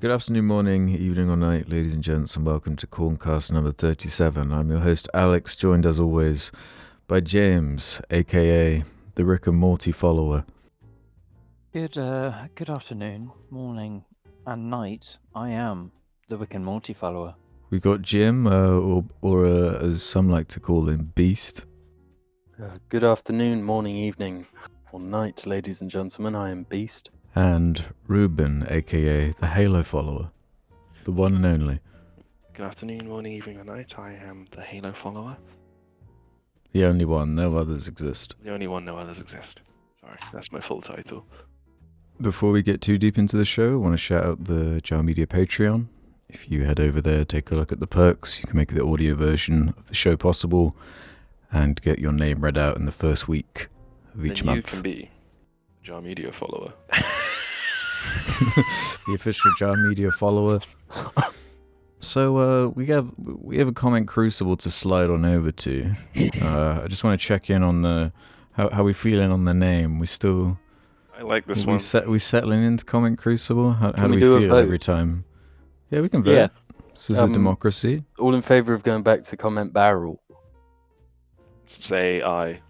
Good afternoon, morning, evening, or night, ladies and gents, and welcome to Corncast number 37. I'm your host, Alyx, joined as always by James, aka the Rick and Morty follower. Good afternoon, morning, and night. I am the Rick and Morty follower. We got Jim, or as some like to call him, Beast. Good afternoon, morning, evening, or night, ladies and gentlemen. I am Beast. And Ruben, aka the Halo follower. The one and only. Good afternoon, morning, evening, or night. I am the Halo follower. The only one, no others exist. The only one, no others exist. Sorry, that's my full title. Before we get too deep into the show, I want to shout out the Jar Media Patreon. If you head over there, take a look at the perks, you can make the audio version of the show possible and get your name read out in the first week of each month. You can be a Jar Media follower. The official Jar Media follower. So we have a comment Crucible to slide on over to. I just want to check in on how we feeling on the name. We still. I like this one. We settling into comment Crucible. How do we do a feel vote? every time? Yeah, we can vote. Yeah. This is a democracy. All in favour of going back to comment barrel? Say I.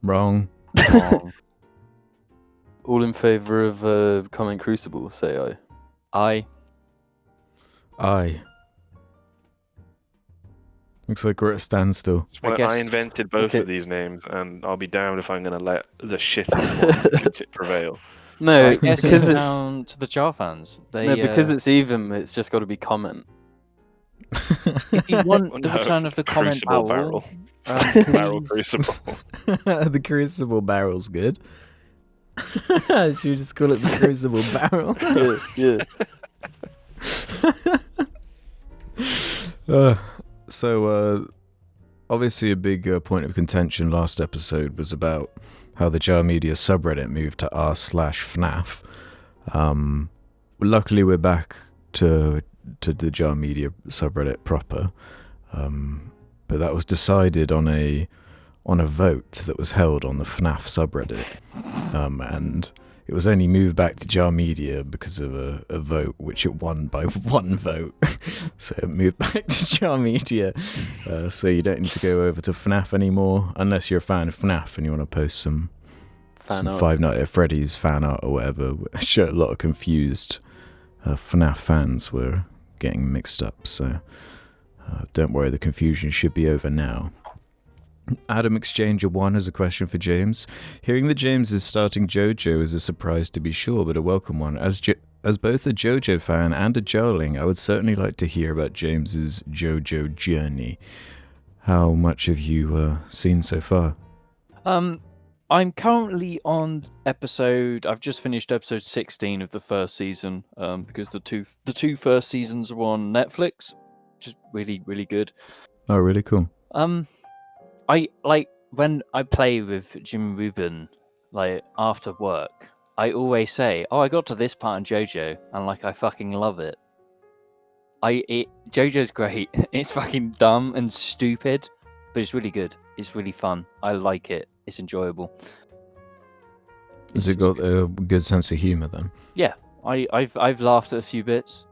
Wrong. All in favour of comment Crucible? Say I. Aye. Looks like we're at a standstill. I invented both of these names, and I'll be damned if I'm going to let the shittest one prevail. No, So I guess because it's down to the Jar fans. because it's even. It's just got to be comment. If you want the return of the comment Crucible barrel, barrel please- Crucible. The Crucible barrel's good. Should we just call it the Crucible barrel? Yeah. So, obviously a big point of contention last episode was about how the Jar Media subreddit moved to r/FNAF. Luckily we're back to the Jar Media subreddit proper, but that was decided on a vote that was held on the FNAF subreddit, and it was only moved back to Jar Media because of a vote, which it won by one vote. So it moved back to Jar Media. So you don't need to go over to FNAF anymore, unless you're a fan of FNAF and you want to post some Five Nights at Freddy's fan art or whatever. A lot of confused FNAF fans were getting mixed up. So don't worry, the confusion should be over now. Adam Exchanger 1 has a question for James. Hearing that James is starting JoJo is a surprise to be sure, but a welcome one. As both a JoJo fan and a Jarling, I would certainly like to hear about James's JoJo journey. How much have you seen so far? I'm currently on I've just finished episode 16 of the first season, because the two first seasons are on Netflix, which is really, really good. Oh, really cool. I like when I play with Jim and Ruben, like after work, I always say, "Oh, I got to this part in JoJo," and like I fucking love it. JoJo's great. It's fucking dumb and stupid, but it's really good. It's really fun. I like it. It's enjoyable. Has it got a good sense of humor then? Yeah, I've laughed at a few bits.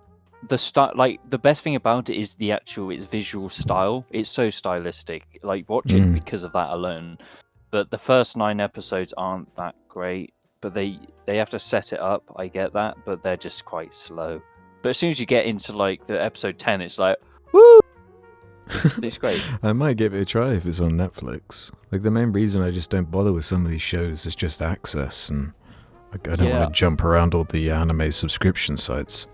The best thing about it is its visual style. It's so stylistic. Like, watch it because of that alone. But the first 9 episodes aren't that great. But they have to set it up. I get that, but they're just quite slow. But as soon as you get into like the episode 10, it's like, woo! It's great. I might give it a try if it's on Netflix. Like, the main reason I just don't bother with some of these shows is just access, and I don't want to jump around all the anime subscription sites.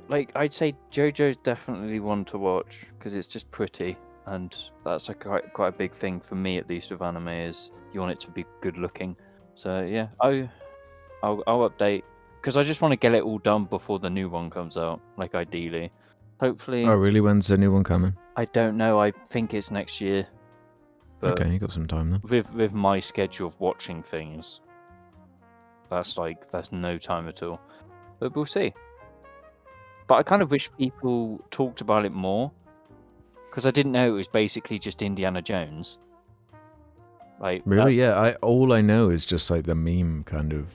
Like, I'd say JoJo's definitely one to watch because it's just pretty, and that's quite a big thing for me, at least, with anime, is you want it to be good looking. So yeah, I'll update because I just want to get it all done before the new one comes out. Like, ideally, hopefully. Oh really? When's the new one coming? I don't know. I think it's next year. But okay, you got some time then. With my schedule of watching things, that's no time at all. But we'll see. But I kind of wish people talked about it more, because I didn't know it was basically just Indiana Jones. Like Really? Yeah. All I know is just like the meme kind of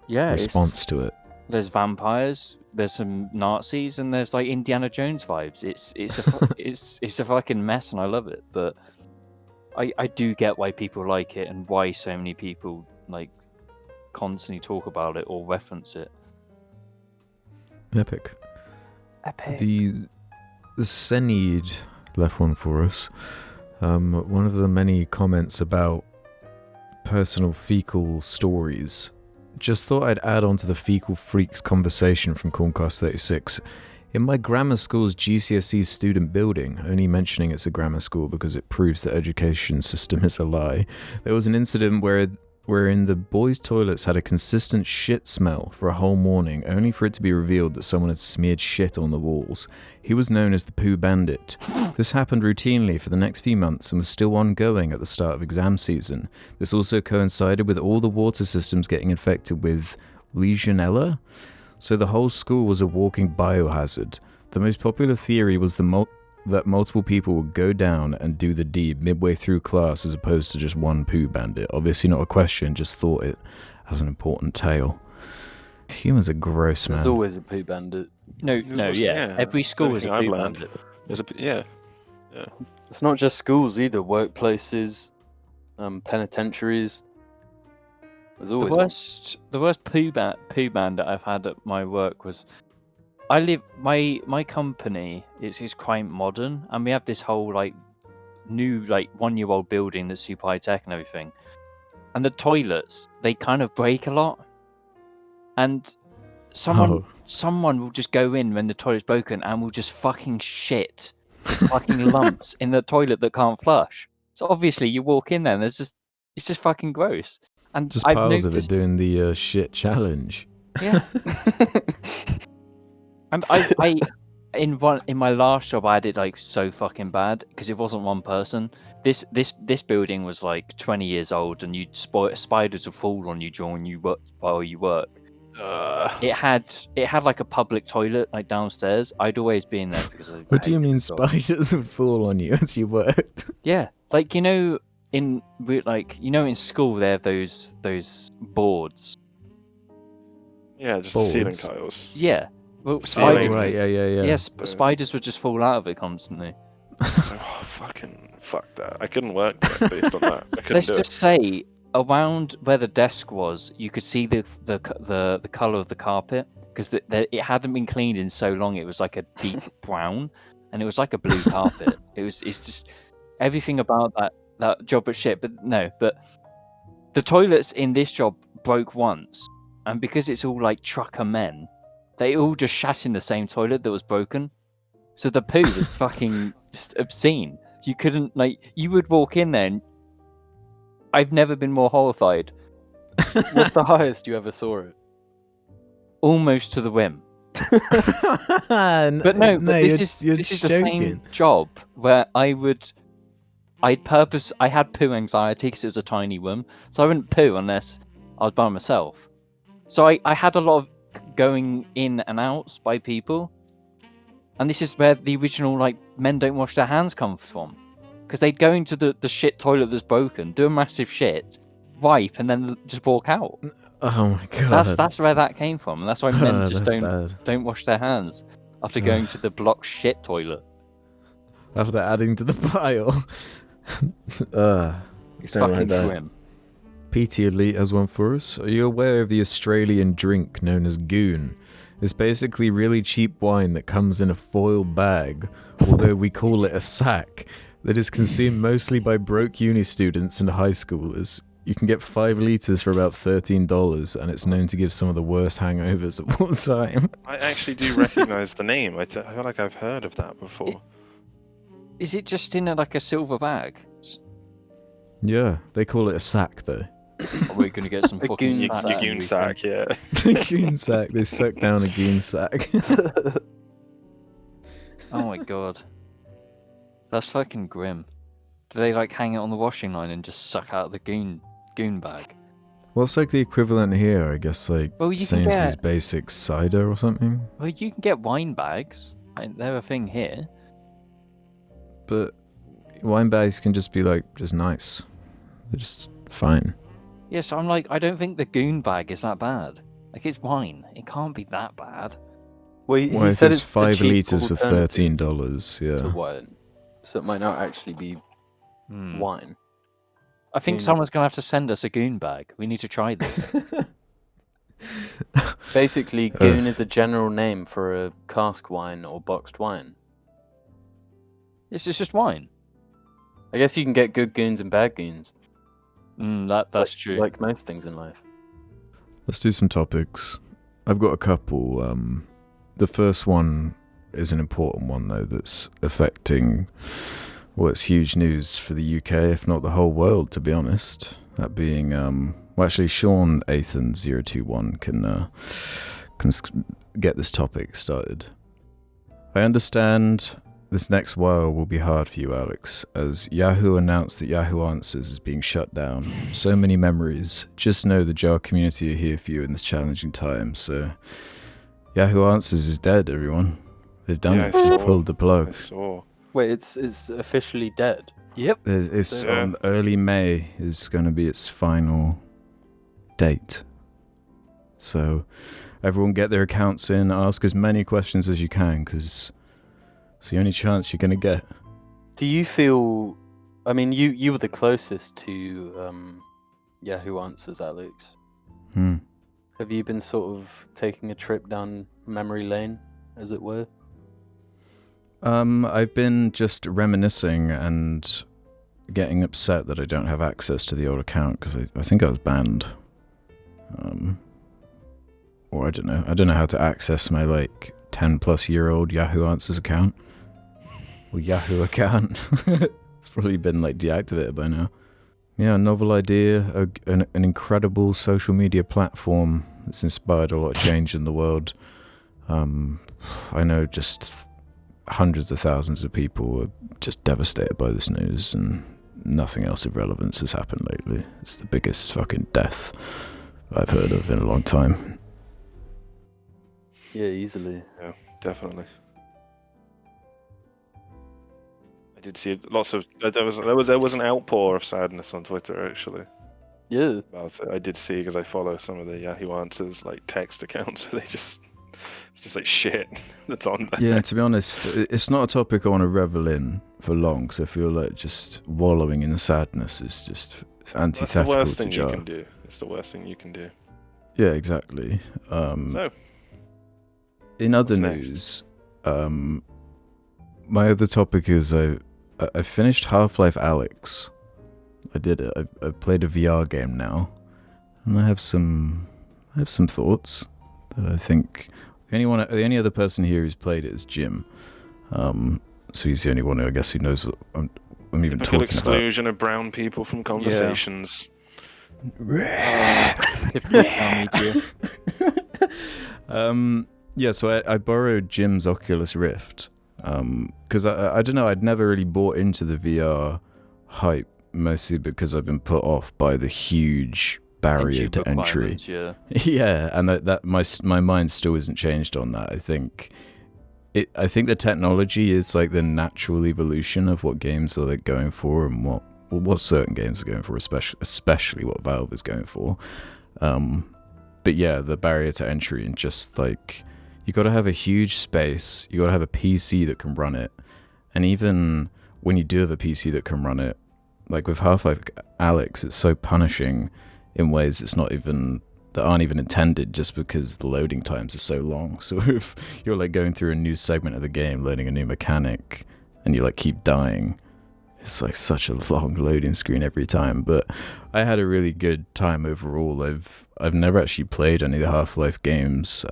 it's- response to it. There's vampires, there's some Nazis, and there's like Indiana Jones vibes. It's a fucking mess, and I love it. But I do get why people like it and why so many people like constantly talk about it or reference it. Epic. The Senid left one for us. One of the many comments about personal fecal stories. Just thought I'd add on to the fecal freaks conversation from Corncast 36. In my grammar school's GCSE student building, only mentioning it's a grammar school because it proves the education system is a lie, there was an incident wherein the boys' toilets had a consistent shit smell for a whole morning, only for it to be revealed that someone had smeared shit on the walls. He was known as the Poo Bandit. This happened routinely for the next few months and was still ongoing at the start of exam season. This also coincided with all the water systems getting infected with Legionella, so the whole school was a walking biohazard. The most popular theory was that multiple people would go down and do the deed midway through class as opposed to just one Poo Bandit. Obviously not a question, just thought it as an important tale. Humans are gross, man. There's always a Poo Bandit. Yeah. Every school is a I've Poo learned. Bandit. There's yeah. It's not just schools either. Workplaces, penitentiaries. There's always The worst poo bandit I've had at my work was my company is quite modern, and we have this whole like new like 1-year-old building that's super high tech and everything. And the toilets, they kind of break a lot. And someone will just go in when the toilet's broken and will just fucking shit fucking lumps in the toilet that can't flush. So obviously you walk in there and it's just fucking gross. And Just I've piles of it noticed, doing the shit challenge. yeah. And I in my last job I had it like so fucking bad because it wasn't one person. This building was like 20 years old, and spiders would fall on you while you work. It had like a public toilet like downstairs. I'd always be in there because I What do you hated mean the job. spiders would fall on you as you worked? Yeah, like in school they have those boards. Yeah, just the ceiling Boards. tiles. Yeah, well, Ceiling. Oh, right, yeah. spiders would just fall out of it constantly. So fuck that. I couldn't work there based on that. I couldn't Let's do just say around where the desk was, you could see the color of the carpet because it hadn't been cleaned in so long. It was like a deep brown, and it was like a blue carpet. It's just everything about that job was shit. But the toilets in this job broke once, and because it's all like trucker men, they all just shat in the same toilet that was broken. So the poo was fucking just obscene. You couldn't you would walk in there and I've never been more horrified. What's the highest you ever saw it? Almost to the rim. But This is the same job where I had poo anxiety because it was a tiny room, so I wouldn't poo unless I was by myself. So I had a lot of going in and outs by people, and this is where the original men don't wash their hands come from, because they'd go into the shit toilet that's broken, do a massive shit, wipe, and then just walk out. Oh my god. That's where that came from, and that's why men just bad. don't wash their hands after going to the block shit toilet. After adding to the pile. It's Don't fucking like that. grim. PT Elite has one for us. Are you aware of the Australian drink known as Goon? It's basically really cheap wine that comes in a foil bag, although we call it a sack, that is consumed mostly by broke uni students and high schoolers. You can get 5 litres for about $13, and it's known to give some of the worst hangovers of all time. I actually do recognise the name. I feel like I've heard of that before. Is it just in a silver bag? Yeah, they call it a sack though. Are we gonna get some A fucking goon sack sack. Your goon sack, yeah. Goon sack. They suck down a goon sack. Oh my god, that's fucking grim. Do they hang it on the washing line and just suck out the goon bag? Well, it's like the equivalent here, I guess, Well, you can Sainsbury's get- Basic cider or something. Well, you can get wine bags. They're a thing here. But wine bags can just be just nice. They're just fine. Yeah, so I'm like, I don't think the goon bag is that bad. Like, it's wine. It can't be that bad. Well, he Well, if said it's it's the 5 cheap litres for alternative $13, to yeah. wine, so it might not actually be wine. I think Goon- someone's going to have to send us a goon bag. We need to try this. Basically, goon is a general name for a cask wine or boxed wine. It's just wine. I guess you can get good goons and bad goons. That's true. Like most things in life. Let's do some topics. I've got a couple. The first one is an important one, though, that's affecting, well, it's huge news for the UK, if not the whole world, to be honest. That being, well, actually, Sean Athan021 can get this topic started. I understand this next while will be hard for you, Alyx, as Yahoo announced that Yahoo Answers is being shut down. So many memories. Just know the Jar community are here for you in this challenging time, so Yahoo Answers is dead, everyone. They've done it. They've pulled the plug. I saw. Wait, it's officially dead. Yep. It's Yeah. early May is going to be its final date. So everyone get their accounts in, ask as many questions as you can, because it's the only chance you're going to get. Do you feel? I mean, you were the closest to Yahoo Answers, Alyx. Have you been sort of taking a trip down memory lane, as it were? I've been just reminiscing and getting upset that I don't have access to the old account because I think I was banned. Or I don't know. I don't know how to access my 10-plus-year-old Yahoo Answers account. Or Yahoo account. It's probably been deactivated by now. Yeah, a novel idea, an incredible social media platform that's inspired a lot of change in the world. I know just hundreds of thousands of people were just devastated by this news, and nothing else of relevance has happened lately. It's the biggest fucking death I've heard of in a long time. Yeah, easily. Yeah, definitely. I did see lots of there was an outpour of sadness on Twitter actually. Yeah. About it. I did see because I follow some of the Yahoo Answers text accounts where it's just shit that's on there. Yeah, to be honest, it's not a topic I want to revel in for long, because I feel like just wallowing in the sadness is just antithetical That's the worst to thing Jar. you can do. It's the worst thing you can do. Yeah, exactly. So, in other what's news, my other topic is I finished Half-Life Alyx. I did it. I played a VR game now, and I have some thoughts that I think the only other person here who's played it is Jim. So he's the only one, I guess, who knows what I'm even typical talking exclusion of brown people from conversations. Typical town media. Yeah, so I borrowed Jim's Oculus Rift because I don't know, I'd never really bought into the VR hype, mostly because I've been put off by the huge barrier to entry. Yeah. Yeah, and that my mind still isn't changed on that. I think the technology is the natural evolution of what games are going for, and what certain games are going for, especially what Valve is going for. But yeah, the barrier to entry, and just you got to have a huge space, you got to have a PC that can run it, and even when you do have a PC that can run it, with Half-Life Alyx, it's so punishing in ways that aren't even intended, just because the loading times are so long. So if you're going through a new segment of the game, learning a new mechanic, and you keep dying, it's such a long loading screen every time. But I had a really good time overall. I've never actually played any of the Half-Life games,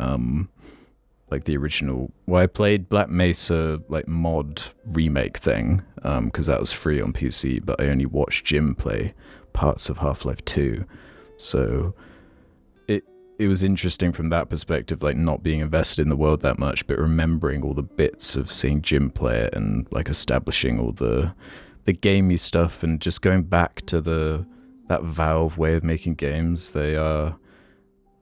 the original. Well, I played Black Mesa mod remake thing, because that was free on PC, but I only watched Jim play parts of Half-Life 2. So it was interesting from that perspective, not being invested in the world that much, but remembering all the bits of seeing Jim play it, and establishing all the gamey stuff, and just going back to that Valve way of making games.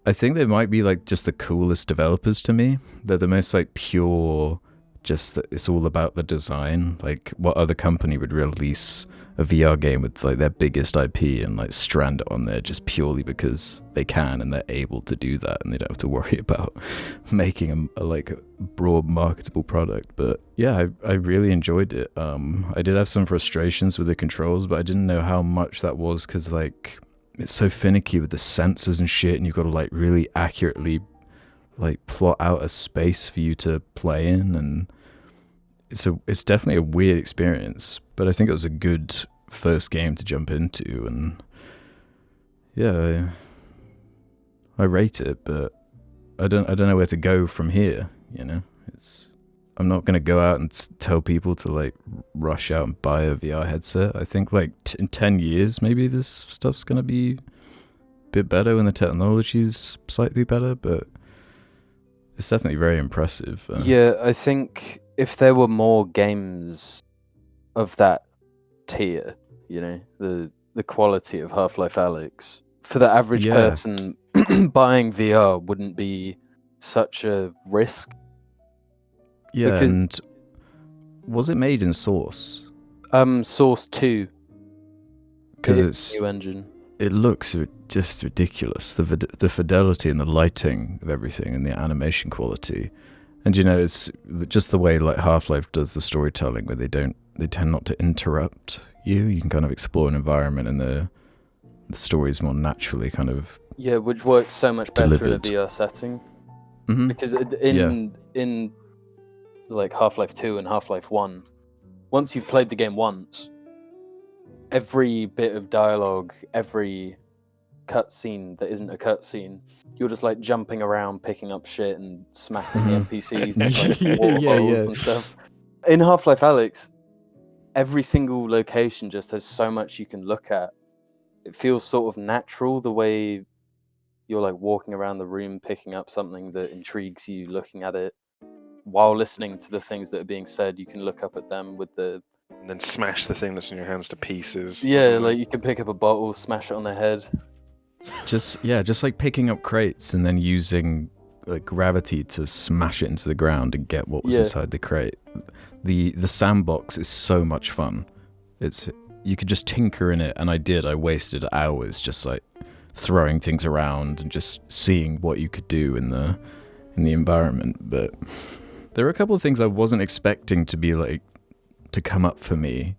I think they might be just the coolest developers to me. They're the most pure, just that it's all about the design. Like, what other company would release a VR game with like their biggest IP and like strand it on there just purely because they can and they're able to do that, and they don't have to worry about making a like broad marketable product. But yeah, I really enjoyed it. I did have some frustrations with the controls, but I didn't know how much that was because like it's so finicky with the sensors and shit, and you've got to like really accurately like plot out a space for you to play in, and it's definitely a weird experience, but I think it was a good first game to jump into, and yeah, I rate it, but I don't know where to go from here, you know? I'm not going to go out and tell people to like rush out and buy a VR headset. I think like in 10 years maybe this stuff's going to be a bit better when the technology's slightly better, but it's definitely very impressive. Yeah, I think if there were more games of that tier, you know, the quality of Half-Life Alyx, for the average person buying VR wouldn't be such a risk. Yeah, because, and was it made in Source? Source 2. Because it's new engine. It looks just ridiculous. The fidelity and the lighting of everything and the animation quality. And you know, it's just the way like Half-Life does the storytelling, where they tend not to interrupt you. You can kind of explore an environment, and the story is more naturally kind of which works so much better delivered. in a VR setting. Mm-hmm. Because in like Half-Life 2 and Half-Life 1, once you've played the game once, every bit of dialogue, every cutscene that isn't a cutscene, you're just like jumping around, picking up shit and smacking the NPCs with like water bottles and stuff. In Half-Life Alyx, every single location just has so much you can look at. It feels sort of natural the way you're like walking around the room, picking up something that intrigues you, looking at it, while listening to the things that are being said. You can look up at them with the... And then smash the thing that's in your hands to pieces. Yeah, like you can pick up a bottle, smash it on their head. Just like picking up crates and then using like gravity to smash it into the ground and get what was inside the crate. The sandbox is so much fun. You could just tinker in it, and I wasted hours just like throwing things around and just seeing what you could do in the environment. But there are a couple of things I wasn't expecting to be like to come up for me,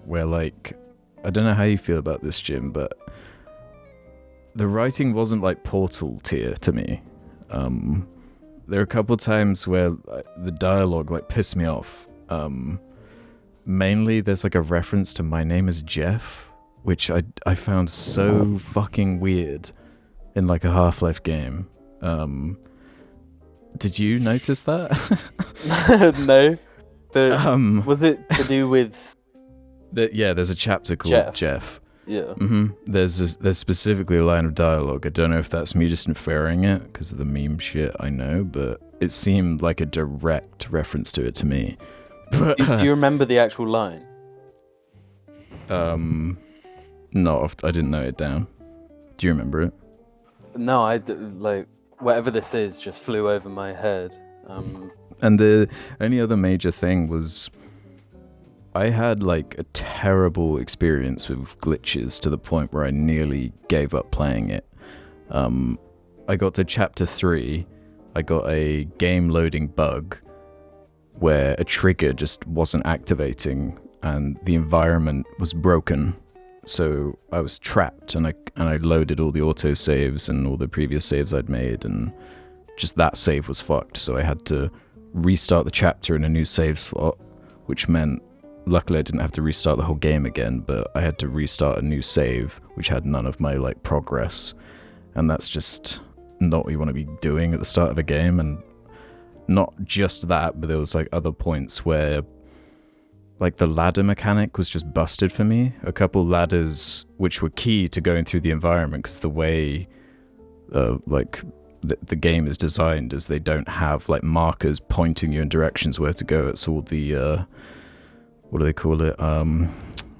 where like, I don't know how you feel about this, Jim, but the writing wasn't like Portal tier to me. There are a couple of times where the dialogue like pissed me off. Mainly there's like a reference to "my name is Jeff," which I found so fucking weird in like a Half-Life game. Did you notice that? No. But was it to do with... there's a chapter called Jeff. Yeah. Mm-hmm. There's specifically a line of dialogue. I don't know if that's me just inferring it because of the meme shit, I know, but it seemed like a direct reference to it to me. But, do you remember the actual line? No, I didn't note it down. Do you remember it? No, like whatever this is just flew over my head. And the only other major thing was I had like a terrible experience with glitches to the point where I nearly gave up playing it. I got to chapter 3, I got a game loading bug where a trigger just wasn't activating and the environment was broken. So I was trapped, and I loaded all the auto saves and all the previous saves I'd made, and just that save was fucked. So I had to restart the chapter in a new save slot, which meant luckily I didn't have to restart the whole game again, but I had to restart a new save which had none of my like progress, and that's just not what you want to be doing at the start of a game. And not just that, but there was like other points where like the ladder mechanic was just busted for me. A couple ladders which were key to going through the environment, because the way like the game is designed is they don't have like markers pointing you in directions where to go. It's all the what do they call it? I'm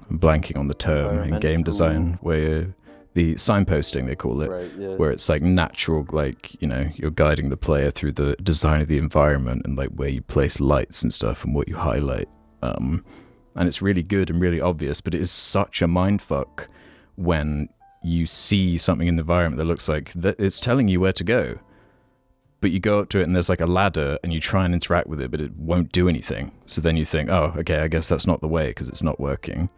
blanking on the term in game design, where the signposting they call it, Right, yeah. where it's like natural, like, you know, you're guiding the player through the design of the environment and like where you place lights and stuff and what you highlight. And it's really good and really obvious, but it is such a mindfuck when you see something in the environment that looks like that it's telling you where to go. But you go up to it and there's like a ladder and you try and interact with it, but it won't do anything. So then you think, oh, okay, I guess that's not the way because it's not working.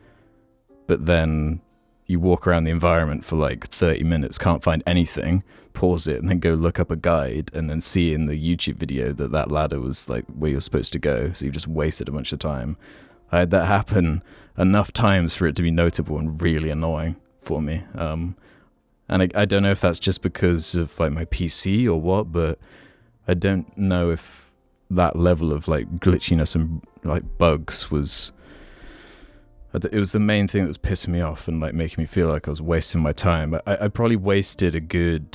But then you walk around the environment for like 30 minutes, can't find anything, pause it, and then go look up a guide and then see in the YouTube video that that ladder was like where you're supposed to go. So you've just wasted a bunch of time. I had that happen enough times for it to be notable and really annoying for me. And I don't know if that's just because of like my PC or what, but I don't know if that level of like glitchiness and like bugs was... It was the main thing that was pissing me off and like making me feel like I was wasting my time. I probably wasted a good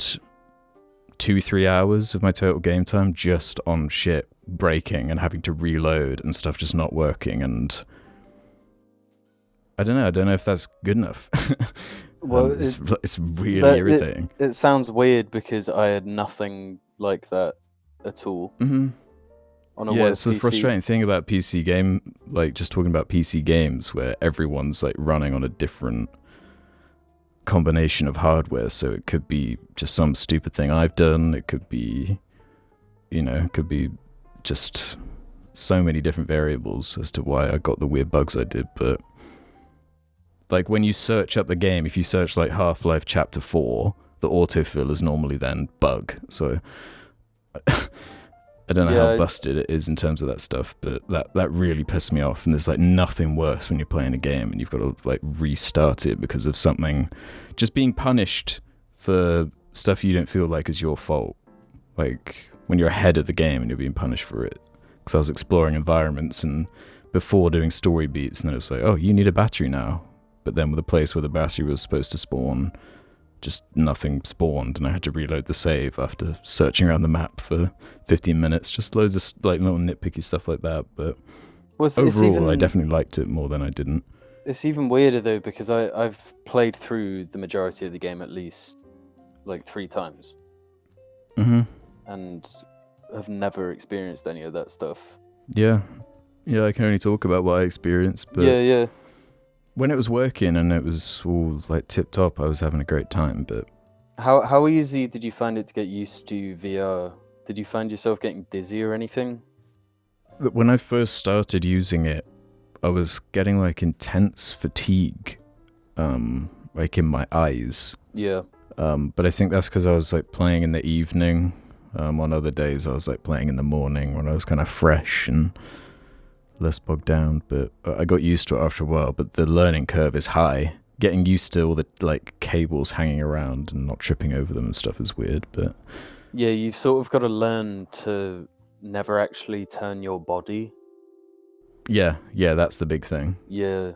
2-3 hours of my total game time just on shit breaking and having to reload and stuff just not working. And I don't know if that's good enough. Well, it's really irritating. It sounds weird because I had nothing like that at all. Mm-hmm. On a yeah, work it's the PC. frustrating thing about PC game, like just talking about PC games where everyone's like running on a different combination of hardware. So it could be just some stupid thing I've done. It could be, you know, it could be just so many different variables as to why I got the weird bugs I did. But like when you search up the game, if you search like Half-Life Chapter 4, the autofill is normally then bug. So I don't know how busted it is in terms of that stuff, but that really pissed me off. And there's like nothing worse when you're playing a game and you've got to like restart it because of something, just being punished for stuff you don't feel like is your fault. Like when you're ahead of the game and you're being punished for it. Because I was exploring environments and before doing story beats, and then it was like, oh, you need a battery now. But then with a place where the battery was supposed to spawn, just nothing spawned, and I had to reload the save after searching around the map for 15 minutes. Just loads of like little nitpicky stuff like that. But overall, I definitely liked it more than I didn't. It's even weirder though because I've played through the majority of the game at least like 3 times, and have never experienced any of that stuff. Yeah, I can only talk about what I experienced. But yeah. When it was working and it was all like tip top, I was having a great time. But how easy did you find it to get used to VR? Did you find yourself getting dizzy or anything? When I first started using it, I was getting like intense fatigue, like in my eyes. Yeah. But I think that's because I was like playing in the evening. On other days, I was like playing in the morning when I was kind of fresh and less bogged down. But I got used to it after a while. But the learning curve is high. Getting used to all the like cables hanging around and not tripping over them and stuff is weird. But yeah, you've sort of got to learn to never actually turn your body. Yeah, that's the big thing. Yeah.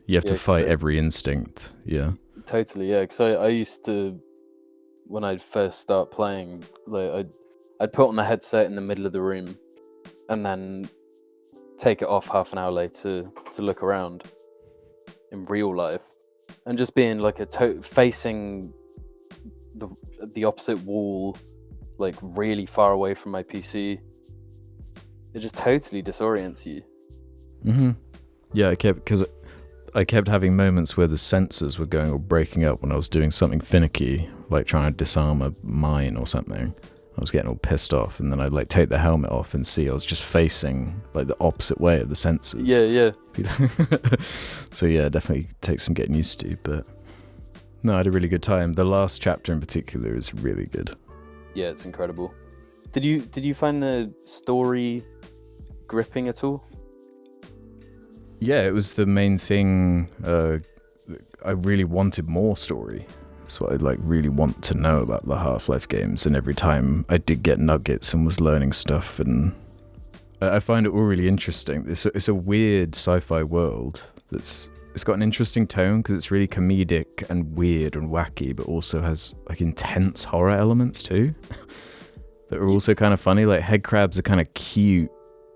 You have to fight every instinct. Yeah. Totally, yeah. Because I used to, when I'd first start playing, like I'd put on the headset in the middle of the room, and then take it off half an hour later to look around in real life, and just being like facing the opposite wall, like really far away from my PC. It just totally disorients you. Yeah, I kept having moments where the sensors were going or breaking up when I was doing something finicky, like trying to disarm a mine or something. I was getting all pissed off, and then I'd like take the helmet off and see I was just facing like the opposite way of the sensors. Yeah. So yeah, definitely takes some getting used to, but no, I had a really good time. The last chapter in particular is really good. Yeah, it's incredible. Did you find the story gripping at all? Yeah, it was the main thing. I really wanted more story. That's what I'd like really want to know about the Half-Life games, and every time I did get nuggets and was learning stuff, and I find it all really interesting. It's a weird sci-fi world it's got an interesting tone because it's really comedic and weird and wacky, but also has like intense horror elements too that are also kind of funny. Like head crabs are kind of cute,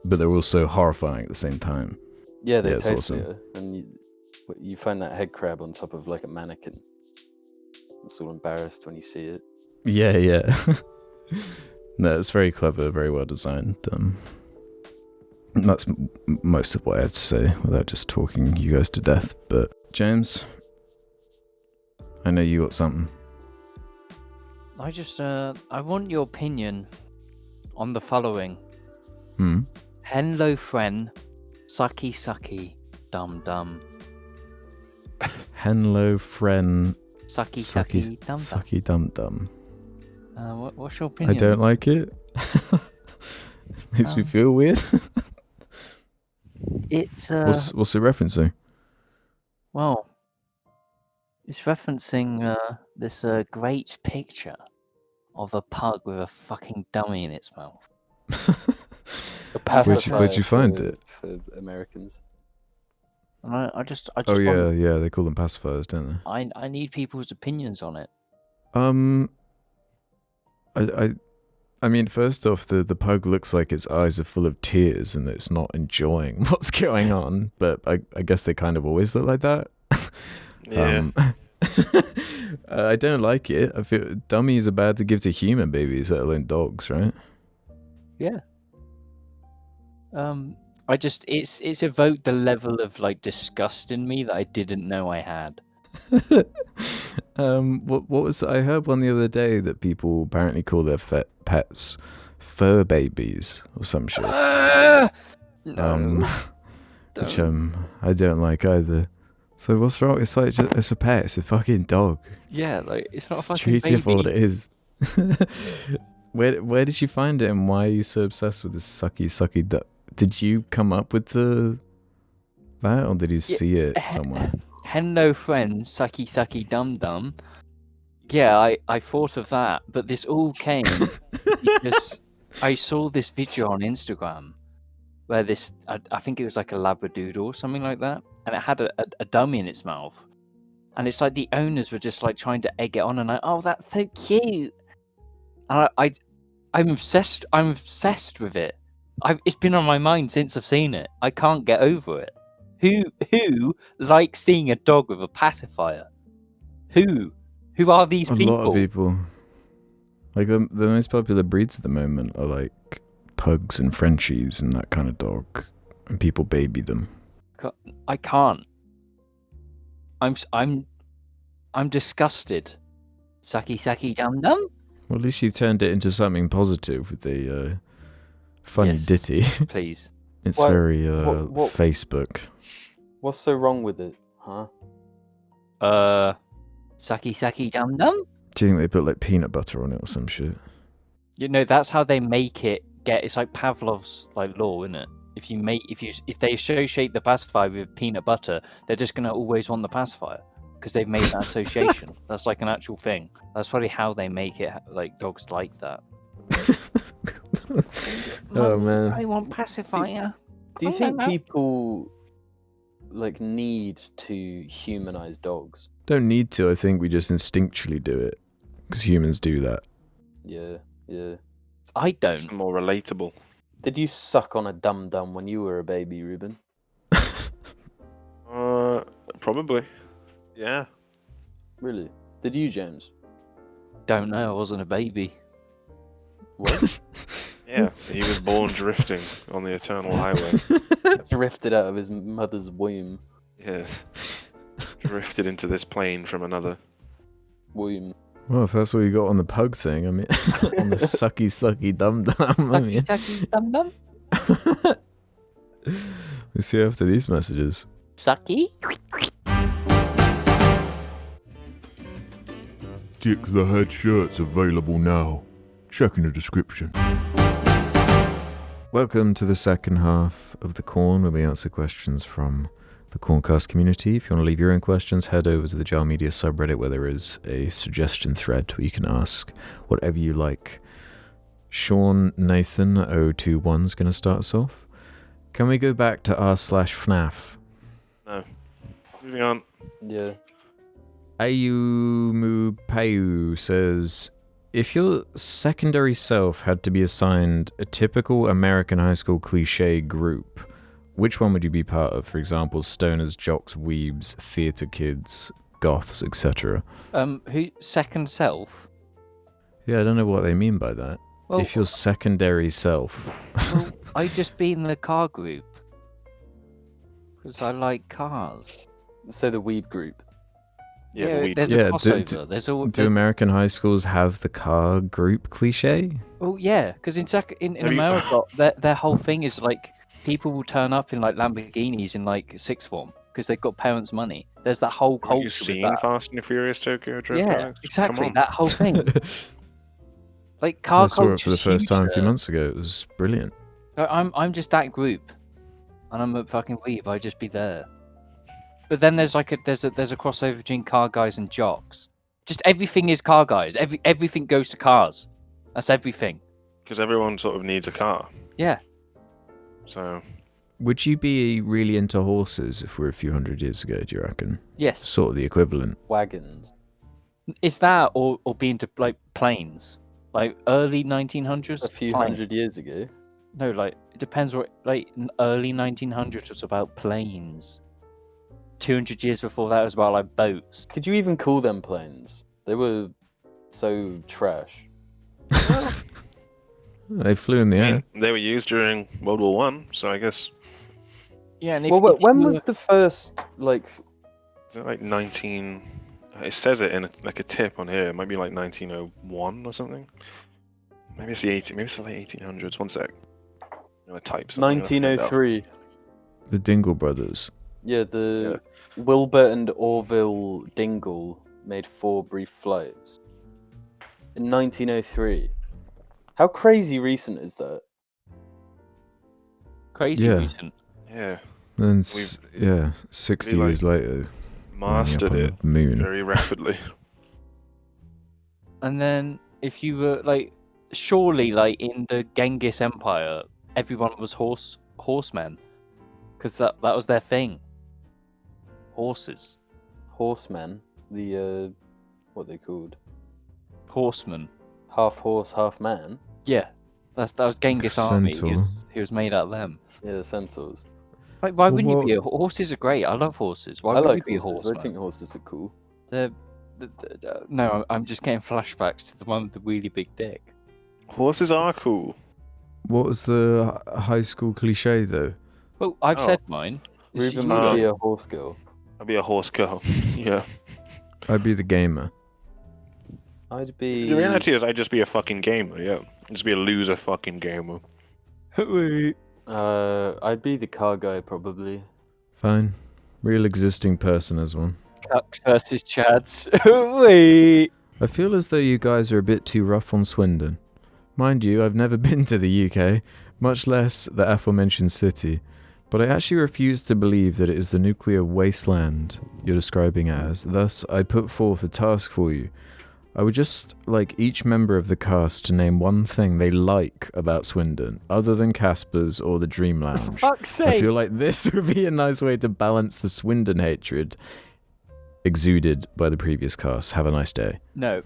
but they're also horrifying at the same time. Yeah, totally awesome. are. And you find that head crab on top of like a mannequin. It's all embarrassed when you see it. Yeah. No, it's very clever, very well designed. That's most of what I have to say without just talking you guys to death. But James, I know you got something. I just, I want your opinion on the following. Henlo fren, suky, dum dum. Henlo fren, Suky, dum dum. What's your opinion? I don't like it. Makes me feel weird. It's What's it referencing? well, it's referencing this great picture of a pug with a fucking dummy in its mouth. A pacifier Where'd you find it? For Americans. And I just Oh yeah, they call them pacifiers, don't they? I need people's opinions on it. I mean, first off, the pug looks like its eyes are full of tears and it's not enjoying what's going on. But I guess they kind of always look like that. Yeah. I don't like it. I feel dummies are bad to give to human babies, let alone dogs, right? Yeah. I just it's evoked the level of like disgust in me that I didn't know I had. What was I heard one the other day that people apparently call their pets fur babies or some shit. No. Which I don't like either. So what's wrong? It's like it's a pet. It's a fucking dog. Yeah, like it's not a fucking Treat baby. it for what it is. Where did you find it, and why are you so obsessed with this sucky duck? Did you come up with that, or did you see it somewhere? Henlo friend, suky, dum dum. Yeah, I thought of that, but this all came because I saw this video on Instagram where this, I think it was like a Labradoodle or something like that, and it had a dummy in its mouth, and it's like the owners were just like trying to egg it on, and oh, that's so cute, and I'm obsessed. I'm obsessed with it. It's been on my mind since I've seen it. I can't get over it. Who likes seeing a dog with a pacifier? Who are these people? A lot of people. Like the most popular breeds at the moment are like pugs and Frenchies and that kind of dog, and people baby them. I can't. I'm disgusted. Suky, dum dum. Well, at least you turned it into something positive with the funny ditty. Please. It's What- very what- Facebook. What's so wrong with it, huh? Suky, dum dum. Do you think they put like peanut butter on it or some shit? You know, that's how they make it get. It's like Pavlov's like law, isn't it? If they associate the pacifier with peanut butter, they're just gonna always want the pacifier because they've made that association. That's like an actual thing. That's probably how they make it. Like dogs like that. Oh man. I want pacifier. Do you think people like need to humanize dogs? Don't need to. I think we just instinctually do it because humans do that. Yeah. I don't. It's more relatable. Did you suck on a dum-dum when you were a baby, Ruben? Probably. Yeah. Really? Did you, James? Don't know. I wasn't a baby. What? Yeah. He was born drifting on the eternal highway. Drifted out of his mother's womb. Yes. Drifted into this plane from another. Womb. Well, if that's what you got on the pug thing, I mean, on the sucky dum dum. I mean, Sucky, dum dum. we'll see after these messages. Sucky. Dick the Head shirts available now. Check in the description. Welcome to the second half of the Corn, where we answer questions from the Corncast community. If you want to leave your own questions, head over to the Jar Media subreddit, where there is a suggestion thread where you can ask whatever you like. Sean Nathan 021 is going to start us off. Can we go back to r/FNAF? No. Moving on. Yeah. Ayumu Payu says, if your secondary self had to be assigned a typical American high school cliche group, which one would you be part of? For example, stoners, jocks, weebs, theatre kids, goths, etc. Who second self? Yeah, I don't know what they mean by that. Well, If you're secondary self. well, I just be in the car group because I like cars. So the weed group. Yeah, but there's Yeah, a crossover. Do American high schools have the car group cliche? Oh yeah, because in Have you- America, their whole thing is like people will turn up in like Lamborghinis in like sixth form because they've got parents' money. There's that whole Haven't culture. you with seen that. Fast and the Furious Tokyo Drift? Yeah, Alex? exactly. Come on. That whole thing. Like I car saw it culture. for the first time a few months ago. It was brilliant. I'm just that group, and I'm a fucking weeb. I just be there. But then there's a crossover between car guys and jocks. Just everything is car guys. Everything goes to cars. That's everything. Because everyone sort of needs a car. Yeah. So Would you be really into horses if we're a few hundred years ago, do you reckon? Yes. Sort of the equivalent. Wagons. Is that or being to like planes? Like early 1900s? A few Fine. hundred years ago. No, like it depends what early 1900s was about planes. 200 years before that was about like boats. Could you even call them planes? They were so trash. They flew in the I air. mean, they were used during World War One, so I guess Yeah, and Well, when was the first like? is it like 19? It says it in like a tip on here. It might be like 1901 or something. Maybe it's the 18. Maybe it's the late 1800s. One sec. I'm gonna type something. 1903. The Dingle brothers. Yeah, the Wilbur and Orville Dingle made 4 brief flights in 1903. How crazy recent is that? crazy Yeah. recent. Yeah, Then, 60 we, years later, mastered landing it up on the moon. very rapidly. And then if you were like, surely like in the Genghis Empire, everyone was horsemen, because that was their thing. Horses, Horsemen, the what they called? horsemen. Half horse, half man. Yeah, that was Genghis' army. Centaur. He was made out of them. Yeah, the centaurs. Like, why Well, wouldn't you be what- horses are great. I love horses. Why I wouldn't like you be a horses. horseman? I think horses are cool. No, I'm just getting flashbacks to the one with the really big dick. Horses are cool. What was the high school cliche, though? Well, I've Oh. said mine. Ruben You- would be a horse girl. I'd be a horse girl. Yeah. I'd be the gamer. I'd be. The reality is, I'd just be a fucking gamer. Yeah, I'd just be a loser fucking gamer. Wait. I'd be the car guy probably. Fine. Real existing person as one. Cucks versus Chads. Wait. I feel as though you guys are a bit too rough on Swindon. Mind you, I've never been to the UK, much less the aforementioned city, but I actually refuse to believe that it is the nuclear wasteland you're describing as. Thus, I put forth a task for you. I would just like each member of the cast to name one thing they like about Swindon, other than Casper's or the Dream Lounge. Fuck's I sake. feel like this would be a nice way to balance the Swindon hatred exuded by the previous cast. Have a nice day. No.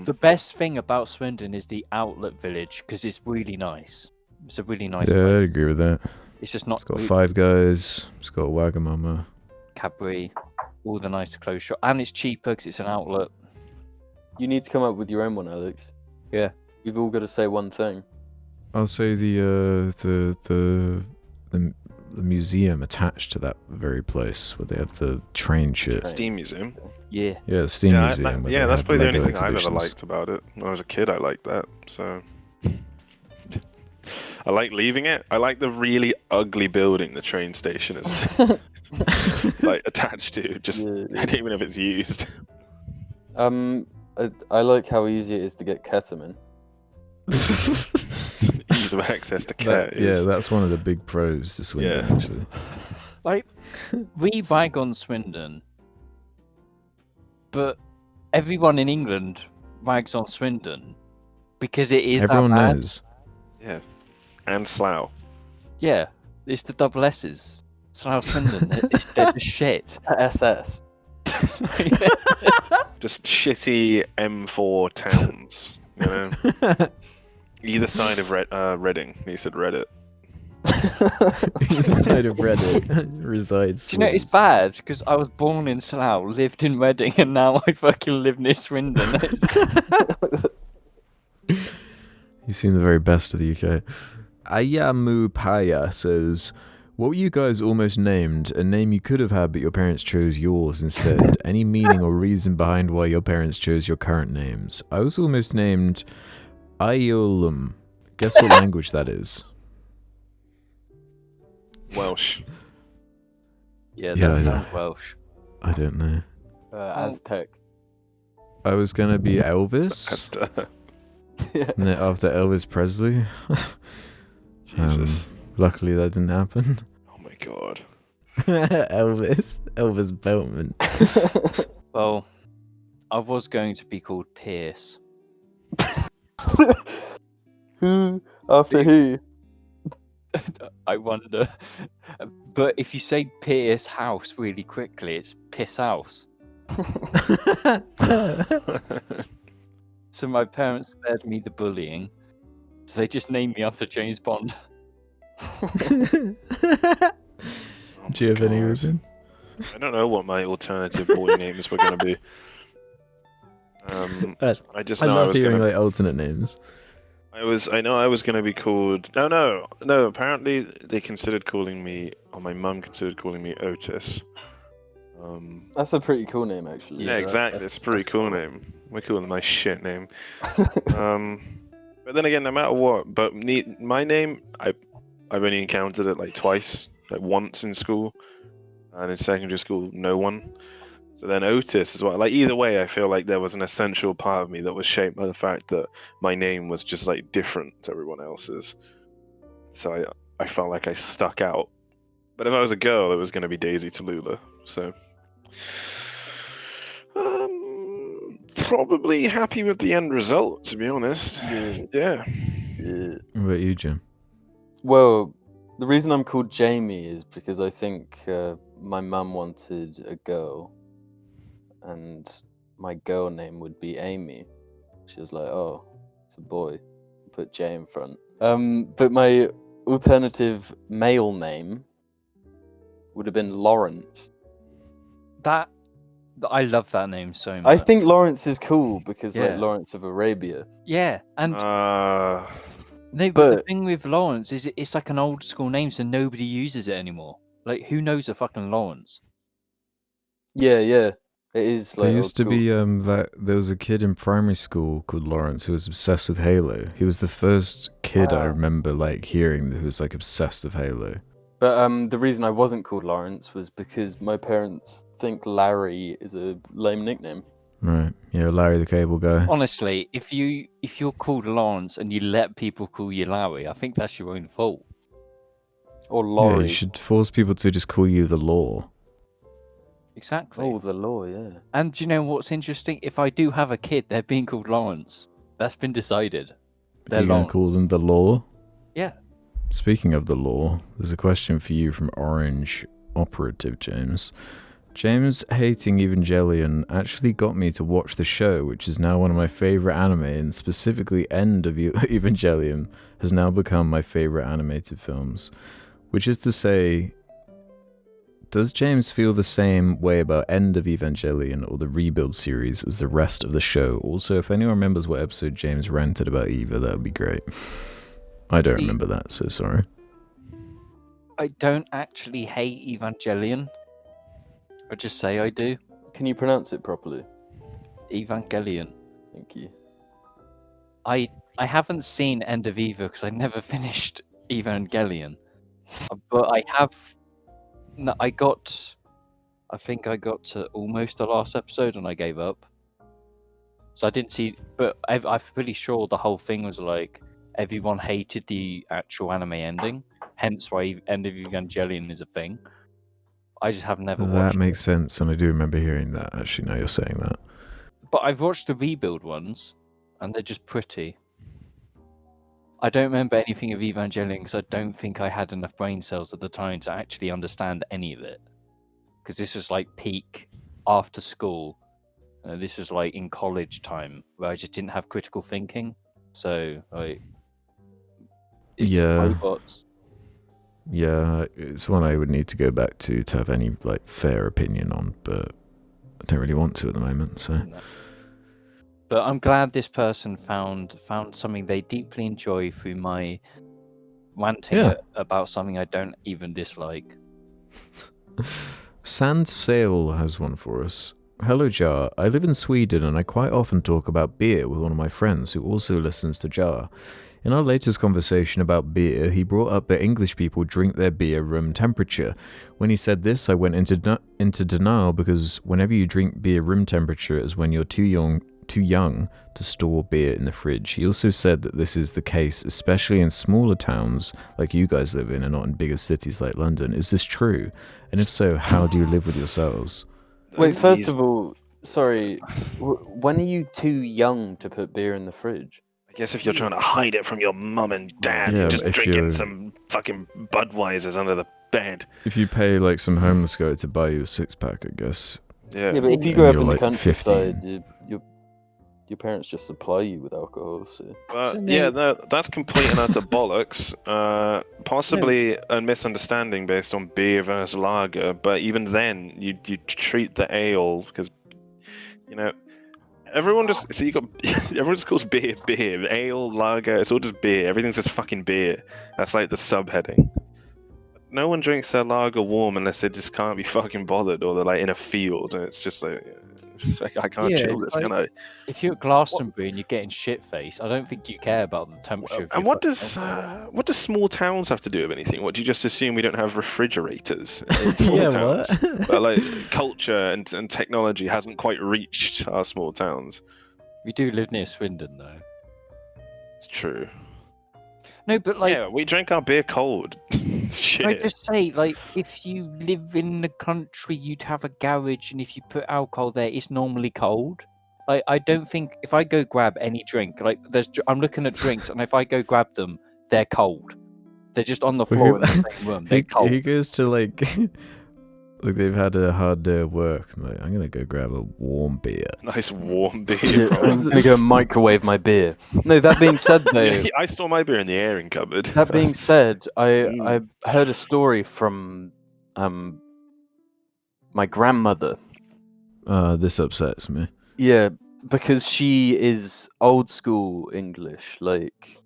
The best thing about Swindon is the outlet village because it's really nice. It's a really nice Yeah, I'd place. agree with that. It's just not It's got Five Guys, it's got Wagamama. Cadbury, all the nice clothes shop, and it's cheaper because it's an outlet. You need to come up with your own one, Alyx. Yeah. We've all got to say one thing. I'll say the museum attached to that very place where they have the train shit. Steam Museum. Yeah. Yeah, the Steam Yeah, Museum. where yeah, they that's have probably the only Lego thing I've ever exhibitions. liked about it. When I was a kid, I liked that. So I like leaving it. I like the really ugly building the train station is like attached to. Just Yeah. I don't even know if it's used. I like how easy it is to get ketamine. Ease of access to care. Yeah, that's one of the big pros to Swindon, Yeah. actually. Like, we bag on Swindon, but everyone in England rags on Swindon because it is Everyone that bad. knows. Yeah. And Slough. Yeah, it's the double S's. Slough Swindon, they're just shit. SS. Just shitty M4 towns. You know, either side of Reading. He said Reddit. Inside of Reddit resides. Do you know it's Swindon's. bad because I was born in Slough, lived in Reading, and now I fucking live near Swindon. You've seen the very best of the UK. Ayamu Paya says, what were you guys almost named? A name you could have had, but your parents chose yours instead. Any meaning or reason behind why your parents chose your current names? I was almost named Ayolum. Guess what language that is? Welsh. Yeah, Yeah, that I sounds Welsh. I don't know. Aztec. I was going to be Elvis, Yeah. after Elvis Presley. Jesus. Luckily that didn't happen. Oh my god. Elvis Beltman. Well, I was going to be called Pierce. Who? After who? I wonder. But if you say Pierce House really quickly, it's Piss House. So my parents spared me the bullying. So they just named me after James Bond. Do you have any, God. Ruben? I don't know what my alternative boy names were going to be. I just I know I love was hearing going to. like alternate names. I know I was going to be called. No. Apparently, they considered calling me, or my mum considered calling me Otis. That's a pretty cool name, actually. Yeah, exactly. It's a pretty cool name. We're calling my shit name. But then again, no matter what, my name, I've only encountered it like twice, like once in school, and in secondary school, no one. So then Otis as well. Like either way, I feel like there was an essential part of me that was shaped by the fact that my name was just like different to everyone else's. So I felt like I stuck out. But if I was a girl, it was going to be Daisy Tallulah. So probably happy with the end result, to be honest. Yeah. What about you, Jim? Well, the reason I'm called Jamie is because I think my mum wanted a girl, and my girl name would be Amy. She was like, "Oh, it's a boy. Put J in front." But my alternative male name would have been Lawrence. I love that name so much. I think Lawrence is cool because Yeah. like Lawrence of Arabia. Yeah, and Uh, no, but the but- thing with Lawrence is it's like an old school name, so nobody uses it anymore. Like, who knows a fucking Lawrence? Yeah, it is like There used to old be there was a kid in primary school called Lawrence who was obsessed with Halo. He was the first kid I Wow. remember like hearing who was like obsessed with Halo. But the reason I wasn't called Lawrence was because my parents think Larry is a lame nickname. Right. Yeah, Larry the Cable Guy. Honestly, if you're called Lawrence and you let people call you Larry, I think that's your own fault. Or Yeah, Laurie. you should force people to just call you the Law. Exactly. Oh, the law, yeah. And do you know what's interesting? If I do have a kid, they're being called Lawrence. That's been decided. They're You're going Lawrence. to call them the Law? Yeah. Speaking of the Law, there's a question for you from Orange Operative James. James hating Evangelion actually got me to watch the show, which is now one of my favorite anime, and specifically End of Evangelion has now become my favorite animated films. Which is to say, does James feel the same way about End of Evangelion or the Rebuild series as the rest of the show? Also, if anyone remembers what episode James ranted about Eva, that would be great. I don't remember that, so sorry. I don't actually hate Evangelion. I just say I do. Can you pronounce it properly? Evangelion. Thank you. I haven't seen End of Eva because I never finished Evangelion. But I have. No, I think I got to almost the last episode and I gave up. So I didn't see. But I'm pretty sure the whole thing was like everyone hated the actual anime ending. Hence why End of Evangelion is a thing. I just have never watched That makes sense, and I do remember hearing that, actually, now you're saying that. But I've watched the Rebuild ones, and they're just pretty. I don't remember anything of Evangelion because I don't think I had enough brain cells at the time to actually understand any of it. Because this was like peak after school. This was like in college time where I just didn't have critical thinking. So, like, it's just Yeah. robots. Yeah, it's one I would need to go back to have any like fair opinion on, but I don't really want to at the moment. So, No. But I'm glad this person found something they deeply enjoy through my ranting about something I don't even dislike. Sand Sail has one for us. Hello, Jar. I live in Sweden and I quite often talk about beer with one of my friends who also listens to Jar. In our latest conversation about beer, he brought up that English people drink their beer room temperature. When he said this, I went into denial because whenever you drink beer room temperature is when you're too young to store beer in the fridge. He also said that this is the case, especially in smaller towns like you guys live in and not in bigger cities like London. Is this true? And if so, how do you live with yourselves? Wait, first of all, sorry, when are you too young to put beer in the fridge? I guess if you're trying to hide it from your mum and dad, Yeah, you're just if drinking you're- some fucking Budweisers under the bed. If you pay like some homeless guy to buy you a 6-pack, I guess. Yeah. Yeah, but if you And grow up you're in the like countryside, 15. your parents just supply you with alcohol. So But yeah, no, that's complete and utter bollocks. Possibly a misunderstanding based on beer versus lager, but even then, you treat the ale because, you know, everyone just everyone just calls beer, ale, lager. It's all just beer. Everything's just fucking beer. That's like the subheading. No one drinks their lager warm unless they just can't be fucking bothered, or they're like in a field and it's just like. I can't chill this, can I? If you're at Glastonbury and you're getting shit-faced, I don't think you care about the temperature of And your what does small towns have to do with anything? What, do you just assume we don't have refrigerators in small towns? But like culture and technology hasn't quite reached our small towns. We do live near Swindon, though. It's true. No, but like, Yeah, we drink our beer cold. Shit. I just say, like, if you live in the country, you'd have a garage, and if you put alcohol there, it's normally cold. Like, I don't think if I go grab any drink, like, I'm looking at drinks, and if I go grab them, they're cold. They're just on the floor in the same room. They're cold. He goes to like they've had a hard day of work. Like, I'm gonna go grab a warm beer. Nice warm beer. I'm gonna go microwave my beer. No, that being said, though, Yeah, I store my beer in the airing cupboard. that being said, I heard a story from my grandmother. This upsets me. Yeah, because she is old school English, like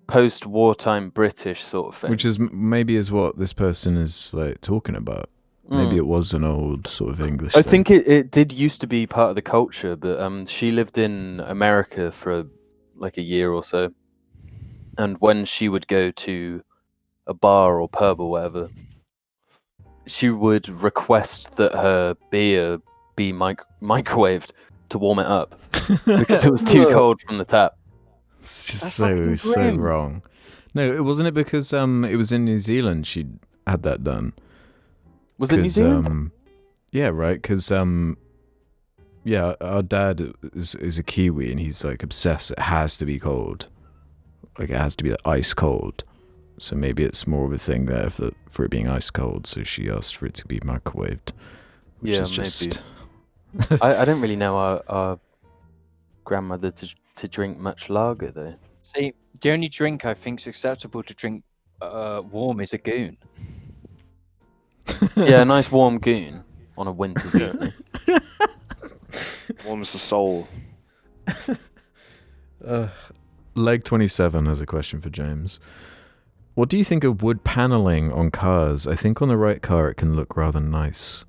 post-wartime British sort of thing. Which is maybe is what this person is like talking about. Maybe it was an old sort of English I thing. think it did used to be part of the culture, but she lived in America for like a year or so. And when she would go to a bar or pub or whatever, she would request that her beer be microwaved to warm it up because it was too cold from the tap. It's just That's so fucking so grim. wrong. No, it wasn't it because it was in New Zealand she had that done. Was it New Zealand? Yeah, right. Because yeah, our dad is a Kiwi and he's like obsessed. It has to be cold. Like it has to be ice cold. So maybe it's more of a thing there for it being ice cold. So she asked for it to be microwaved, which Yeah, is just. I don't really know our grandmother to drink much lager though. See, the only drink I think's acceptable to drink warm is a goon. Yeah, a nice warm goon on a winter's evening. Warms the soul. Leg 27 has a question for James. What do you think of wood paneling on cars? I think on the right car it can look rather nice.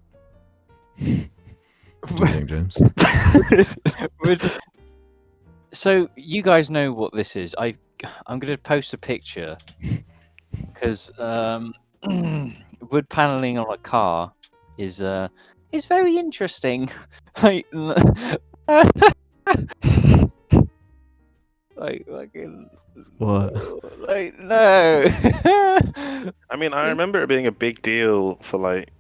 What do you think, James? So you guys know what this is. I'm going to post a picture because wood paneling on a car is very interesting. Like, like fucking What? like no. I mean, I remember it being a big deal for like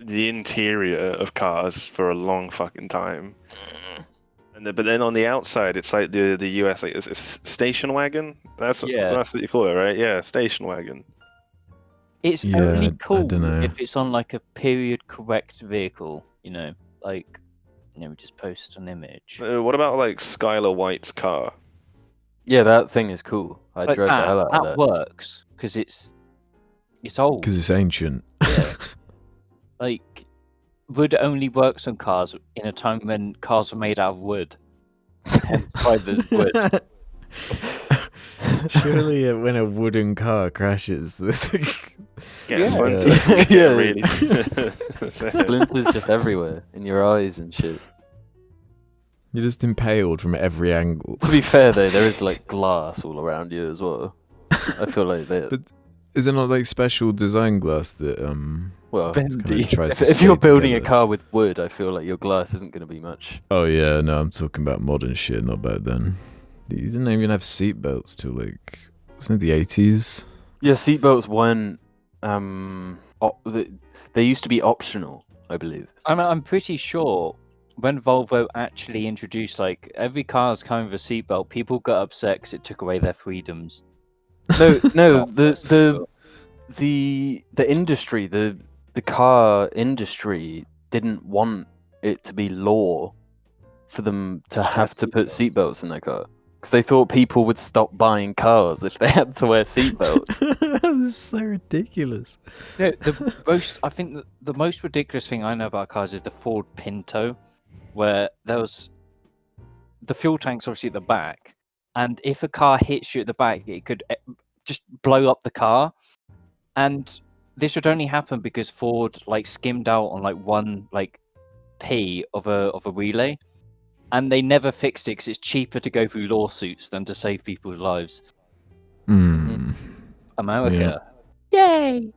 the interior of cars for a long fucking time. But then on the outside, it's like the US, like it's station wagon. That's what you call it, right? Yeah, station wagon. It's Yeah, only I cool dunno. if it's on like a period correct vehicle, you know, like, you know, we just post an image. What about like Skylar White's car? Yeah, that thing is cool. I Like drove the hell out of that that. works because it's It's old. Because it's ancient. Yeah. Like, wood only works on cars in a time when cars were made out of wood. Hence why there's wood. Surely when a wooden car crashes, Yeah, Yeah. really. Splinters just everywhere in your eyes and shit. you're just impaled from every angle. To be fair though, there is like glass all around you as well. I feel like that. But is it not like special design glass that Well, Bendy. tries to if you're stay building a together? car with wood, I feel like your glass isn't going to be much. Oh yeah, no, I'm talking about modern shit, not back then. You didn't even have seatbelts till like, wasn't it the 80s? Yeah, seatbelts weren't. They used to be optional, I believe. I'm pretty sure when Volvo actually introduced like every car's coming with a seatbelt, people got upset because it took away their freedoms. No, Not the industry, the car industry didn't want it to be law for them to have to put seatbelts in their car because they thought people would stop buying cars if they had to wear seatbelts. This is so ridiculous. No, I think the most ridiculous thing I know about cars is the Ford Pinto, where there was the fuel tank's obviously at the back, and if a car hits you at the back, it could just blow up the car. And this would only happen because Ford like skimmed out on like one like P of a relay, and they never fixed it because it's cheaper to go through lawsuits than to save people's lives. America. Yay!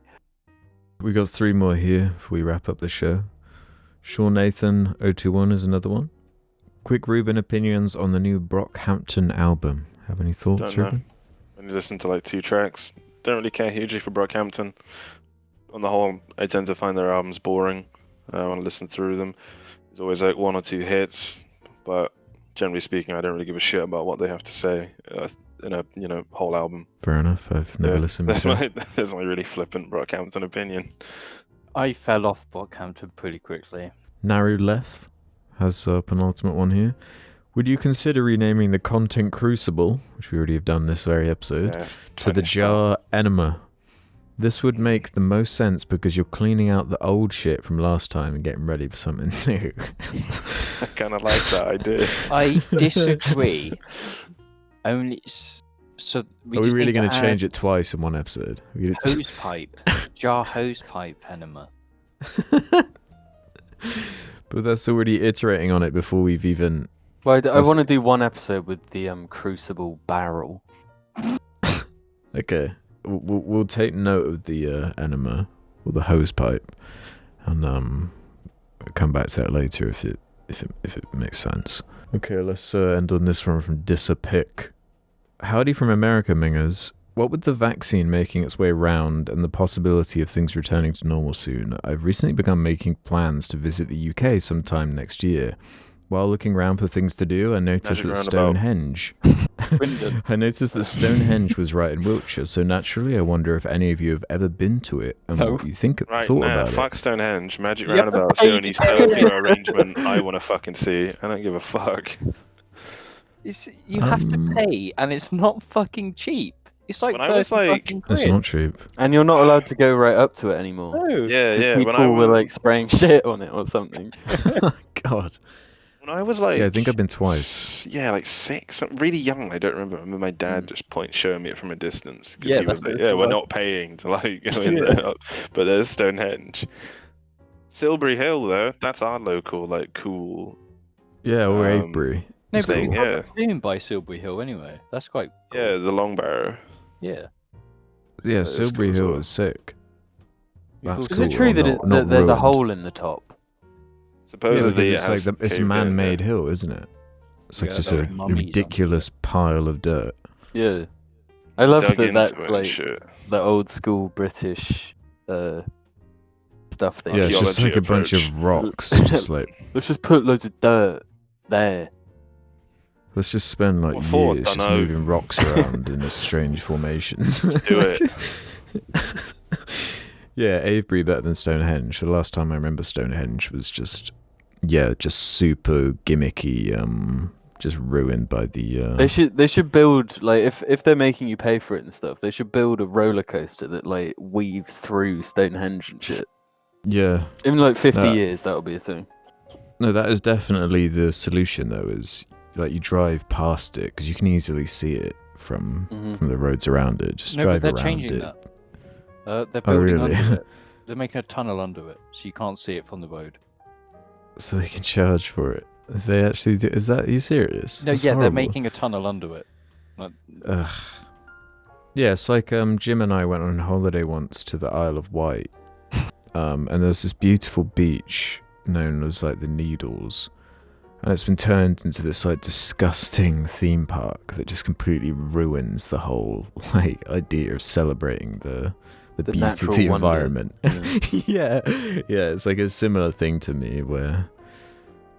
We got 3 more here before we wrap up the show. Sean Nathan 021 is another one. Quick Ruben opinions on the new Brockhampton album. Have any thoughts, Don't know. Ruben? Only listened to like 2 tracks. Don't really care hugely for Brockhampton. On the whole, I tend to find their albums boring. I want to listen through them. There's always like 1 or 2 hits, but generally speaking, I don't really give a shit about what they have to say in a whole album. Fair enough. I've never listened before. That's my really flippant Brockhampton opinion. I fell off Brockhampton pretty quickly. Naru Leth has a penultimate one here. Would you consider renaming the content Crucible, which we already have done this very episode, Yeah, to the Jarenima? This would make the most sense because you're cleaning out the old shit from last time and getting ready for something new. I kind of like that idea. I disagree. So Are we really going going to change it twice in one episode? Hose pipe, jar hose pipe enema. But that's already iterating on it before we've even... Well, I want to do one episode with the Crucible barrel. Okay, we'll take note of the enema or the hose pipe, and come back to that later if it makes sense. Okay, let's end on this one from Disapic. Howdy from America, Mingers. What with the vaccine making its way around and the possibility of things returning to normal soon, I've recently begun making plans to visit the UK sometime next year. While looking around for things to do, I noticed that Stonehenge... I noticed that Stonehenge was right in Wiltshire, so naturally I wonder if any of you have ever been to it and what you thought about it. Fuck Stonehenge. Magic Roundabout's the only cellular arrangement I want to fucking see. I don't give a fuck. You have to pay, and it's not fucking cheap. It's like When I was like, it's not cheap. And you're not allowed to go right up to it anymore. No. Yeah. People were like spraying shit on it or something. God. When I was like, Yeah, I think I've been twice. Yeah, like 6, really young. I don't remember. I remember my dad just showing me it from a distance because Yeah, he was that's like, "Yeah, we're why. not paying to like go in there." But there's Stonehenge, Silbury Hill though. That's our local like cool. Yeah, or Avebury. No, It's but cool. it's Yeah. not owned by Silbury Hill anyway. That's quite cool. Yeah, the Long Barrow. Yeah. Yeah, is Silbury cool as Hill well. is sick. That's Is cool. it true that, Not that there's a ruined. hole in the top? Supposedly, it's it has like it's a caved in, man-made yeah. hill, isn't it? It's like Yeah, just there a are mummies on ridiculous pile of dirt. Yeah. I love Dug into that it and like shit. the old school British stuff thing. Yeah, it's just Archaeology like a bunch approach. of rocks. Just like, Let's just put loads of dirt there. let's just spend like What for? years just Dunno. moving rocks around in strange formations. Do it. Yeah, Avebury better than Stonehenge. The last time I remember Stonehenge was just super gimmicky, just ruined by the. They should build, like, if they're making you pay for it and stuff, they should build a roller coaster that like weaves through Stonehenge and shit. Yeah. In like 50 No. years, that'll be a thing. No, that is definitely the solution though. Is like you drive past it because you can easily see it from the roads around it. Just No, drive but they're around changing it. that. They're building really? under it. They're making a tunnel under it, so you can't see it from the road. So they can charge for it. They actually do. Is that? Are you serious? No, That's yeah, horrible. they're making a tunnel under it. Like, Ugh. Yeah, it's like Jim and I went on holiday once to the Isle of Wight, and there's this beautiful beach known as like the Needles, and it's been turned into this like disgusting theme park that just completely ruins the whole like idea of celebrating the beauty of natural the wonder. environment. Yeah. yeah, it's like a similar thing to me where.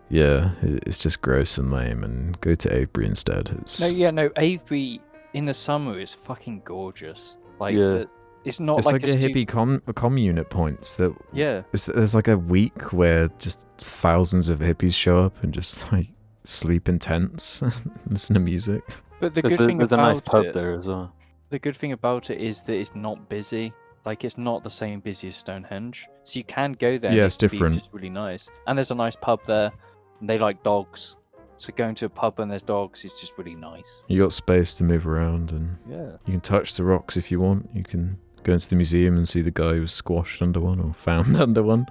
Yeah, it's just gross and lame, and go to Avebury instead. It's... no, Avebury in the summer is fucking gorgeous. Like, Yeah. it's not It's like a hippie commune at points. There's like a week where just thousands of hippies show up and just like sleep in tents, listen to music. But the good thing There's a about nice pub it, there as well. the good thing about it is that it's not busy. Like, it's not the same busy as Stonehenge, so you can go there. Yeah, and it's it can be different. just really nice, and there's a nice pub there. And they like dogs, so going to a pub and there's dogs is just really nice. You got space to move around, and Yeah. you can touch the rocks if you want. You can go into the museum and see the guy who was squashed under one or found under one.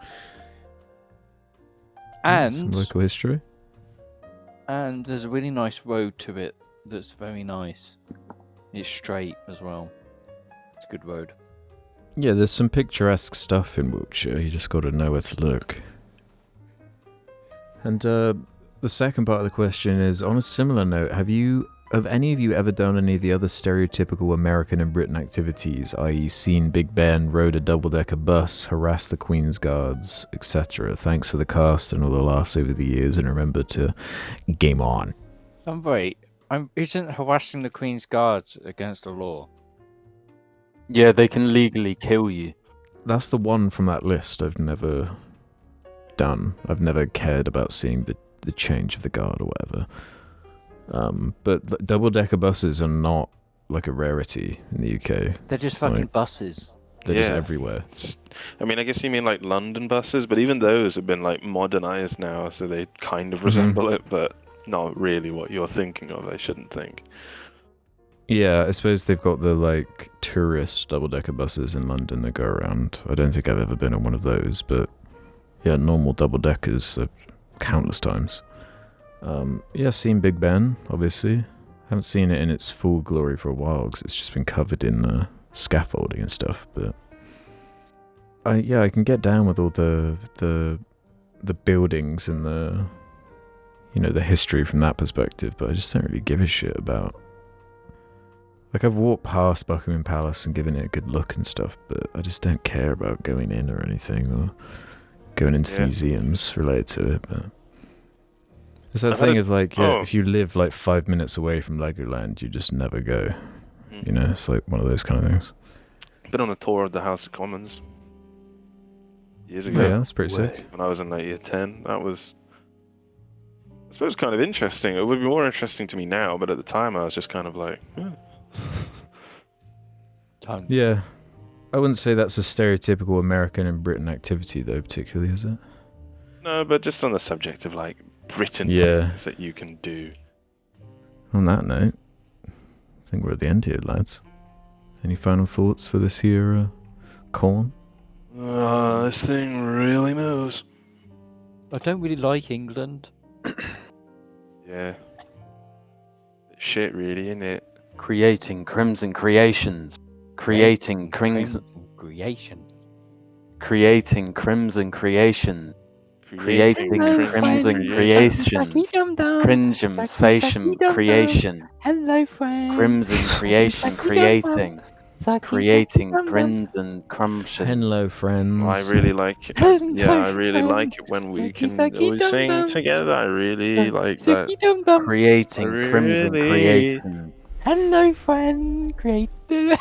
Yeah, some And local history. and there's a really nice road to it that's very nice. It's straight as well. It's a good road. Yeah, there's some picturesque stuff in Wiltshire. You just got to know where to look. And the second part of the question is, on a similar note, have any of you ever done any of the other stereotypical American and Britain activities, i.e. seen Big Ben, rode a double-decker bus, harassed the Queen's Guards, etc.? Thanks for the cast and all the laughs over the years, and remember to game on. Isn't harassing the Queen's Guards against the law? Yeah, they can legally kill you. That's the one from that list I've never done. I've never cared about seeing the change of the guard or whatever. But double-decker buses are not like a rarity in the UK. They're just fucking Right. buses. They're just Yeah. everywhere. I mean, I guess you mean like London buses, but even those have been like modernized now, so they kind of resemble it, but not really what you're thinking of, I shouldn't think. Yeah, I suppose they've got the like tourist double-decker buses in London that go around. I don't think I've ever been on one of those, but yeah, normal double-deckers countless times. Yeah, seen Big Ben, obviously. Haven't seen it in its full glory for a while because it's just been covered in scaffolding and stuff. But I can get down with all the buildings and the history from that perspective. But I just don't really give a shit about. Like, I've walked past Buckingham Palace and given it a good look and stuff, but I just don't care about going in or anything or going into the museums related to it. But it's that thing of like, if you live like 5 minutes away from Legoland, you just never go. You know, it's like one of those kind of things. Been on a tour of the House of Commons years ago. Yeah, that's pretty sick. When I was in like year 10, that was, I suppose, kind of interesting. It would be more interesting to me now, but at the time I was just kind of like, Yeah. I wouldn't say that's a stereotypical American and Britain activity though, particularly, is it? No, but just on the subject of like Britain things that you can do. On that note, I think we're at the end here, lads. Any final thoughts for this here Corn? This thing really moves. I don't really like England. Yeah. Shit, really, innit? Creating crimson creations. Creating crimson. Creations. Creating crimson creation. Creating Hello, crimson friends. creations. Crimson sation creation. Hello, friends. Crimson creation creating. Creating crimson crumptions. Henlo, friends. I really like it. Yeah, I really like it when we can always sing together. I really like that. Creating crimson Really? creation. Hello, friend. Creator.